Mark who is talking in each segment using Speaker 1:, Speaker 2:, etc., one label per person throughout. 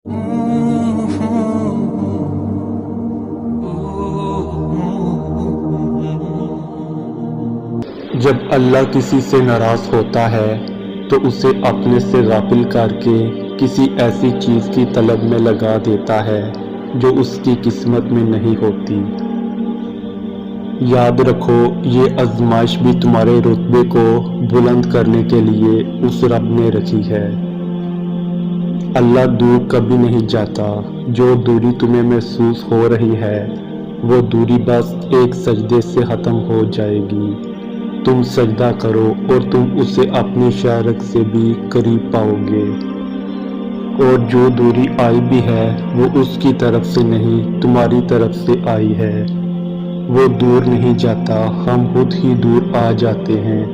Speaker 1: جب اللہ کسی سے ناراض ہوتا ہے تو اسے اپنے سے غافل کر کے کسی ایسی چیز کی طلب میں لگا دیتا ہے جو اس کی قسمت میں نہیں ہوتی۔ یاد رکھو، یہ آزمائش بھی تمہارے رتبے کو بلند کرنے کے لیے اس رب نے رکھی ہے۔ اللہ دور کبھی نہیں جاتا۔ جو دوری تمہیں محسوس ہو رہی ہے وہ دوری بس ایک سجدے سے ختم ہو جائے گی۔ تم سجدہ کرو اور تم اسے اپنی شارک سے بھی قریب پاؤ گے۔ اور جو دوری آئی بھی ہے وہ اس کی طرف سے نہیں، تمہاری طرف سے آئی ہے۔ وہ دور نہیں جاتا، ہم خود ہی دور آ جاتے ہیں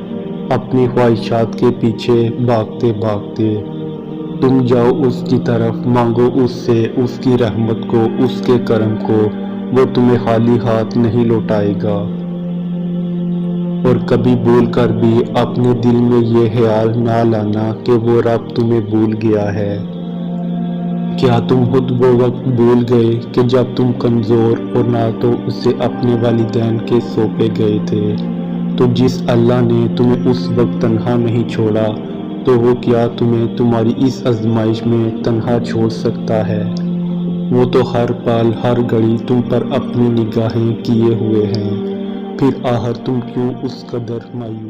Speaker 1: اپنی خواہشات کے پیچھے بھاگتے بھاگتے۔ تم جاؤ اس کی طرف، مانگو اس سے اس کی رحمت کو، اس کے کرم کو، وہ تمہیں خالی ہاتھ نہیں لوٹائے گا۔ اور کبھی بھول کر بھی اپنے دل میں یہ خیال نہ لانا کہ وہ رب تمہیں بھول گیا ہے۔ کیا تم خود وہ وقت بھول گئے کہ جب تم کمزور اور نہ تو اسے اپنے والدین کے سونپے گئے تھے؟ تو جس اللہ نے تمہیں اس وقت تنہا نہیں چھوڑا تو وہ کیا تمہیں تمہاری اس آزمائش میں تنہا چھوڑ سکتا ہے؟ وہ تو ہر پل ہر گھڑی تم پر اپنی نگاہیں کیے ہوئے ہیں، پھر آخر تم کیوں اس قدر مایوس